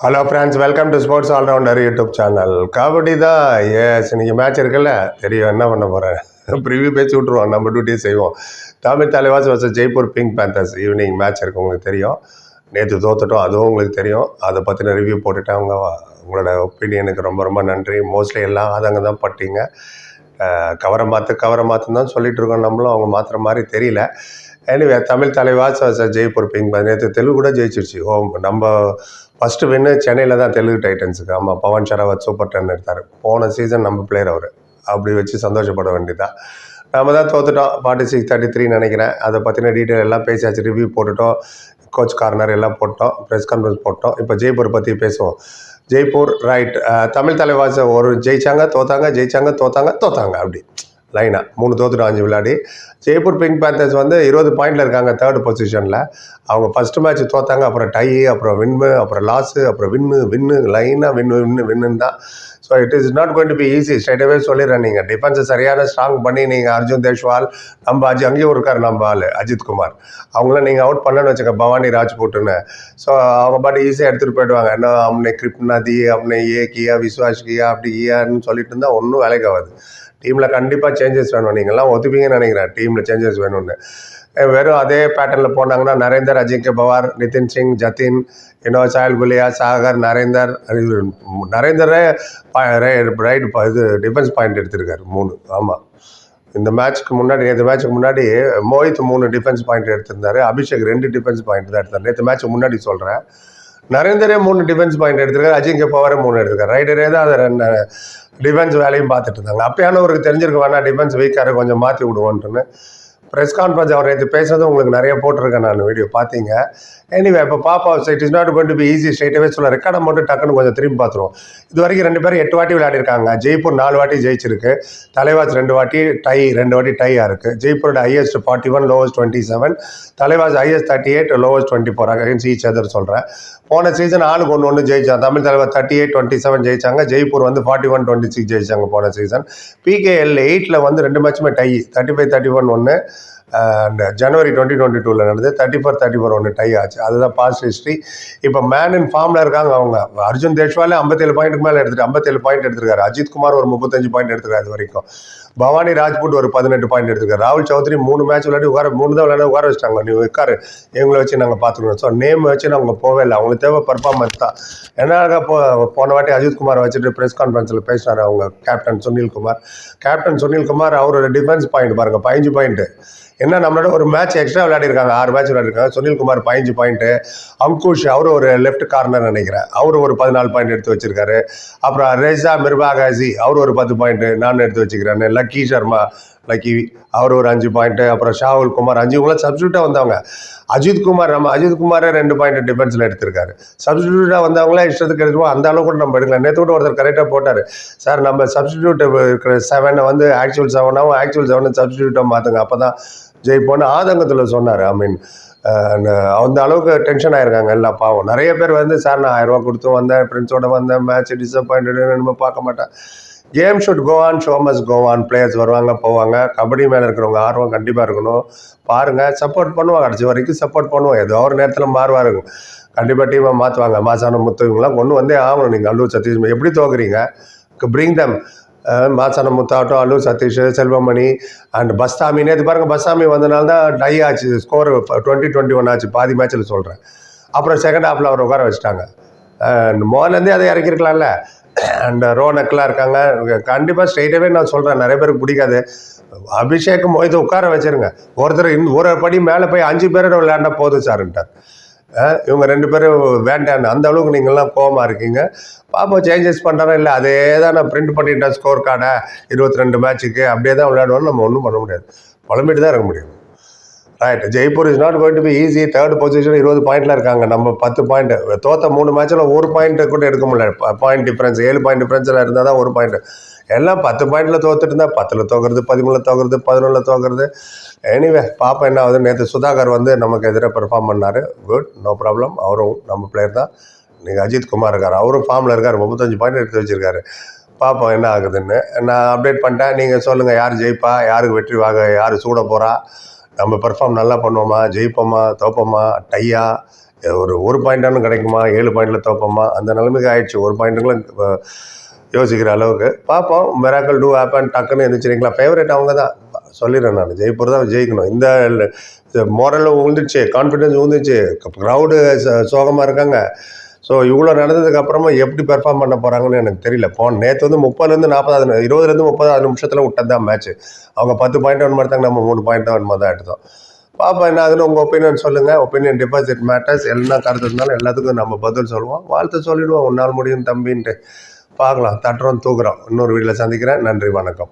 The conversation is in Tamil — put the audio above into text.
Hello friends, welcome to sports all rounder YouTube channel. Kabaddi தான். எஸ், இன்னைக்கு மேட்ச் இருக்குல்ல, தெரியும் என்ன பண்ண போகிறேன். ப்ரிவியூ பேச்சு விட்ருவோம், நம்ம டியூட்டியை செய்வோம். Tamil Thalaivas versus Jaipur pink panthers evening match இருக்குது, உங்களுக்கு தெரியும். நேற்று தோத்துட்டோம், அதுவும் உங்களுக்கு தெரியும். அதை பற்றின ரிவ்யூ போட்டுட்டு உங்களோட ஒப்பீனியனுக்கு ரொம்ப ரொம்ப நன்றி. மோஸ்ட்லி எல்லாம் அங்கே தான் பட்டீங்க. கவரை மாற்றுன்னு தான் சொல்லிட்டு இருக்கோம் நம்மளும், அவங்க மாற்றுற மாதிரி தெரியல. Anyway, Tamil Thalaivas versus Jaipur pink panther. நேற்று தெலுங்கு கூட ஜெயிச்சிருச்சு. நம்ம ஃபஸ்ட்டு வின்னு சென்னையில் தான், தெலுங்கு டைட்டன்ஸுக்கு. ஆமாம், பவன் ஷராவத் சூப்பர் 10 எடுத்தார். போன சீசன் நம்ம பிளேயர் அவர். அப்படி வச்சு சந்தோஷப்பட வேண்டியதான். நம்ம தான் தோத்துட்டோம், 46-33 நினைக்கிறேன். அதை பற்றின டீட்டெயில் எல்லாம் பேசியாச்சு, ரிவ்யூ போட்டுட்டோம், கோச் கார்னர் எல்லாம் போட்டோம், ப்ரெஸ் கான்ஃபரன்ஸ் போட்டோம். இப்போ ஜெய்ப்பூர் பற்றி பேசுவோம். ஜெய்ப்பூர் ரைட். தமிழ் தலைவாஸ் ஒரு ஜெயிச்சாங்க, தோத்தாங்க அப்படி லைனாக 3 தோத்துட்டு 5 விளையாடி. ஜெய்ப்பூர் பிங்க் பேந்தர்ஸ் 20 பாயிண்டில் இருக்காங்க, 3rd பொசிஷனில். அவங்க ஃபஸ்ட்டு மேட்ச் தோத்தாங்க, அப்புறம் டை, அப்புறம் வின்னு, அப்புறம் லாஸு, அப்புறம் வின்னு லைனாக வின்னு தான். So it is not going to be easy. ஸ்ட்ரைட்டாகவே சொல்லிடுறேன். நீங்கள் டிஃபென்ஸை சரியான ஸ்ட்ராங் பண்ணி நீங்கள் அர்ஜுன் தேஷ்வால், நம்ம அங்கேயும் இருக்கார் நம்ம ஆள் அஜித் குமார், அவங்களாம் நீங்கள் அவுட் பண்ணணும்னு வச்சுக்க, பவானி ராஜ்புட்டுன்னு. ஸோ அவங்க பாட்டு ஈஸியாக எடுத்துகிட்டு போயிடுவாங்க. என்ன அவனை கிரிப்னதி, அவனை கியா விஸ்வாஸ் கியா அப்படி கியான்னு சொல்லிட்டு இருந்தால் ஒன்றும் வேலைக்கு ஆகாது. டீமில் கண்டிப்பாக சேஞ்சஸ் வேணும். நீங்கள்லாம் ஒத்துப்பீங்கன்னு நினைக்கிறேன், டீமில் சேஞ்சஸ் வேணும்னு. வெறும் அதே பேட்டர்னில் போனாங்கன்னா நரேந்தர், அஜிங்கே பவார், நிதின் சிங், ஜதின், சாயல் குலியா, சாகர், நரேந்தரே ரைட் இது டிஃபென்ஸ் பாயிண்ட் எடுத்திருக்காரு 3. ஆமாம், இந்த மேட்ச்க்கு முன்னாடி, நேற்று மேட்ச்சுக்கு முன்னாடி மோஹித் 3 டிஃபென்ஸ் பாயிண்ட் எடுத்திருந்தாரு. அபிஷேக் 2 டிஃபென்ஸ் பாயிண்ட் தான் எடுத்தார். நேற்று மேட்ச்சுக்கு முன்னாடி சொல்கிறேன். நரேந்தரே 3 டிஃபென்ஸ் பாயிண்ட் எடுத்திருக்காரு. அஜிங்கே பவாரே 3 எடுத்திருக்காரு. ரைடரே தான் அதை 2 டிஃபென்ஸ் வேலையும் பார்த்துட்டு இருந்தாங்க. அப்பயானவருக்கு தெரிஞ்சிருக்க வேணா, டிஃபென்ஸ் வீக்காரு, கொஞ்சம் மாற்றி விடுவோன்ட்டுன்னு. ப்ரெஸ் கான்ஃபரன்ஸ் அவர் நேற்று பேசுறது உங்களுக்கு நிறைய போட்டிருக்கேன், நான் வீடியோ பார்த்தீங்க. எனிவே, இப்போ பாப்பா it is not going to be easy. ஸ்ட்ரைட்டாகவே சொல்ல, ரெக்கார்டை மட்டும் டக்குன்னு கொஞ்சம் திரும்பி பார்த்துருவோம். இது வரைக்கும் 2 பேரும் 8 வாட்டி விளையாடிருக்காங்க. ஜெய்ப்பூர் 4 வாட்டி ஜெயிச்சிருக்கு. தலைவாஸ் 2 வாட்டி டை, 2 வாட்டி டையாக இருக்குது. ஜெய்ப்பூரோட highest 41, lowest 27. Thalaivas highest 38, lowest 24 against each other சொல்கிறேன். போன சீசன் ஆளுக்கு 1-1 ஜெயிச்சாங்க. தமிழ் தலைவர் 38-27 ஜெயிச்சாங்க. ஜெய்ப்பூர் 41-26 ஜெயிச்சாங்க போன சீசன். PKL 8ல் 2 மேட்சுமே டை, 35-31 ஒன்று. அண்ட் ஜனவரி 2022 நடந்தது 34-34 ஒன்று டை ஆச்சு. அதுதான் பாஸ்ட் ஹிஸ்ட்ரி. இப்போ மேன் இன் ஃபார்மில் இருக்காங்க அவங்க. அர்ஜுன் தேஷ்வாலே 57 பாயிண்ட்டுக்கு மேலே 57 பாயிண்ட் எடுத்திருக்காரு. அஜித் குமார் ஒரு 35 பாயிண்ட் எடுத்திருக்காரு இது வரைக்கும். பவானி ராஜ்புட் ஒரு 18 பாயிண்ட் எடுத்திருக்காரு. ராகுல் சௌத்ரி 3 மேட்ச் விளையாடி 3 தான் விளையாட உட்கார வச்சிட்டாங்க. நீ உட்காரு, எங்களை வச்சு நாங்கள் பார்த்துக்கணும். ஸோ நேம் வச்சு அவங்க போவே இல்லை. அவங்களுக்கு தேவை பர்ஃபார்மன்ஸ் தான். என்ன போன வாட்டி அஜித் குமார் வச்சுட்டு ப்ரெஸ் கான்ஃபரன்ஸில் பேசினார் அவங்க கேப்டன் சுனில்குமார். அவரோட டிஃபென்ஸ் பாயிண்ட் பாருங்கள், 15 பாயிண்ட்டு. என்ன, நம்மளோட ஒரு மேட்ச் எக்ஸ்ட்ரா விளையாடிருக்காங்க, 6 மேட்ச் விளையாடிருக்காங்க. சுனில்குமார் 15 பாயிண்ட்டு. அங்குஷ் அவர் ஒரு லெஃப்ட் கார்னர் நினைக்கிறேன், அவர் ஒரு 14 பாயிண்ட் எடுத்து வச்சிருக்காரு. அப்புறம் ரெஜா மிர்பாகாசி அவர் ஒரு 10 பாயிண்ட்டு நான் எடுத்து வச்சுக்கிறேன். லக்கி சர்மா அவர் ஒரு 5 பாயிண்ட்டு. அப்புறம் ஷாகுல் குமார் 5. இவங்களாம் சப்ஸ்டியூட்டாக வந்தவங்க. அஜித் குமாரே 2 பாயிண்ட் டிஃபென்ஸில் எடுத்திருக்காரு. சப்ஸ்டியூட்டாக வந்தவங்களே இஷ்டத்துக்கு எடுத்துவோம். அந்த அளவுக்கு கூட நம்ம எடுக்கலாம். நேற்று கூட ஒருத்தர் கரெக்டாக போட்டார், சார் நம்ம சப்ஸ்டியூட் இருக்கிற 7 ஆக்சுவல் 7ஆகவும் ஆக்சுவல் 7 சப்ஸ்டியூட்டாக மாற்றுங்க, அப்போ தான் ஜெயிப்போன்னு ஆதங்கத்தில் சொன்னார். ஐ மீன், அந்த அளவுக்கு டென்ஷன் ஆகிருக்காங்க எல்லாம் பாவம். நிறைய பேர் சார் நான் 1000 ரூபா கொடுத்து வந்தேன், ஃப்ரெண்ட்ஸோட வந்தேன், மேட்ச் டிசப்பாயின்டு நம்ம பார்க்க மாட்டேன். Game should go on, show must go on. Players வருவாங்க போவாங்க. கபடி மேலே இருக்கிறவங்க ஆர்வம் கண்டிப்பாக இருக்கணும். பாருங்கள், சப்போர்ட் பண்ணுவாங்க, கடைசி வரைக்கும் சப்போர்ட் பண்ணுவோம். ஏதோ ஒரு நேரத்தில் மாறுவாருங்க, கண்டிப்பாக டீமை மாற்றுவாங்க. மாசான முத்து இவங்களாம் கொண்டு வந்தே ஆகணும். நீங்கள் அல்லூர் சதீஷ் எப்படி தோக்குறீங்க, பிரிங் தம். மாசான முத்தாட்டம், அல்லூர் சதீஷ், செல்வமணி அண்ட் பஸ்தாமி. நேற்று பாருங்கள், பஸ்தாமி வந்தனால தான் டை ஆச்சு. ஸ்கோர் 20-21 ஆச்சு பாதி மேட்ச்சில் சொல்கிறேன். அப்புறம் செகண்ட் ஹாஃபில் அவர் உட்கார வச்சுட்டாங்க. மோர்லேருந்தே அதை இறக்கிருக்கலாம்ல. அண்ட் ரோனக்கெலாம் இருக்காங்க. கண்டிப்பாக ஸ்ட்ரெயிட்டாகவே நான் சொல்கிறேன், நிறைய பேருக்கு பிடிக்காது. அபிஷேக் மோஹித் உட்கார வச்சுருங்க. ஒருத்தர் ஒரு படி மேலே போய் 5 பேரோட விளையாண்டா போதும் சார்ன்ட்டார். இவங்க 2 பேரும் வேண்டான்னு. அந்த அளவுக்கு நீங்கள்லாம் கோவமாக இருக்கீங்க. பாப்போம் சேஞ்சஸ் பண்ணுறேன். இல்லை அதே தான் நான் பிரிண்ட் பண்ணிட்டேன் ஸ்கோர் கார்டை 22 மேட்ச்சுக்கு அப்படியே தான் விளையாடுவோன்னு நம்ம ஒன்றும் பண்ண முடியாது. புலம்பிட்டு தான் இருக்க முடியும். Right. Jaipur is not going to be easy. 3rd position 20 பாயிண்டில் இருக்காங்க. நம்ம 10 பாயிண்ட். தோற்ற 3 மேட்ச்சில் 1 பாயிண்ட் கூட எடுக்க முடியல. பாயிண்ட் டிஃப்ரென்ஸ் 7 பாயிண்ட் டிஃப்ரென்ஸில் இருந்தால் தான் 1 பாயிண்ட். எல்லாம் 10 பாயிண்டில் தோத்துட்டு இருந்தால் 10ல் தோக்குறது, 13ல் தோக்குறது, 11ல் தோக்குறது. எனிவே பாப்பா என்ன ஆகுது. நேற்று சுதாகர் நமக்கு எதிராக பெர்ஃபார்ம் பண்ணார். Good, no problem. அவரும் நம்ம பிளேயர் தான். நீங்கள் அஜித் குமார் இருக்கார், அவரும் ஃபார்மில் இருக்கார், 35 பாயிண்ட் எடுத்து வச்சுருக்காரு. பார்ப்போம் என்ன ஆகுதுன்னு. நான் அப்டேட் பண்ணிட்டேன். நீங்கள் சொல்லுங்கள், யார் ஜெயிப்பா, யாருக்கு வெற்றி யார் சூட போகிறா, நம்ம பெர்ஃபார்ம் நல்லா பண்ணுவோமா, ஜெயிப்போமா, தோப்போமா, டையா, ஒரு பாயிண்டானு கிடைக்குமா, 7 பாயிண்டில் தோப்போமா, அந்த நிலைமைக்கு ஆயிடுச்சு. ஒரு பாயிண்ட்டுங்களும் யோசிக்கிற அளவுக்கு. பார்ப்போம், மிராக்கல் டூ ஹேப்பன், டக்குன்னு எழுந்திரிச்சிங்களா. ஃபேவரட் அவங்க தான் சொல்லிடுறேன் நான். ஜெய்ப்பூர் தான் ஜெயிக்கணும். இந்த மோரல் விழுந்துச்சு, கான்ஃபிடென்ஸ் விழுந்துச்சு, க்ரௌடு சோகமாக இருக்காங்க. ஸோ இவ்வளோ நடந்ததுக்கப்புறமா எப்படி பெர்ஃபார்ம் பண்ண போகிறாங்கன்னு எனக்கு தெரியல. நேற்று வந்து 30லேருந்து 40, 20லேருந்து 30 நிமிஷத்தில் விட்டது தான் மேட்ச்சு. அவங்க 10 பாயிண்ட் ஒன் மாதிரி நம்ம 3 பாயிண்ட் ஒன் மாதிரி தான் எடுத்தோம். பாப்பா என்ன ஆகுதுன்னு உங்கள் ஒப்பீனியன் சொல்லுங்கள். Opinion deposit matters. என்ன கருத்து இருந்தாலும் எல்லாத்துக்கும் நம்ம பதில் சொல்லுவோம். வாழ்த்து சொல்லிவிடுவோம், உன்னால் முடியும் தம்பின்ட்டு. பார்க்கலாம், தட்டுறோம் தூக்குறோம். இன்னொரு வீட்டில் சந்திக்கிறேன். நன்றி, வணக்கம்.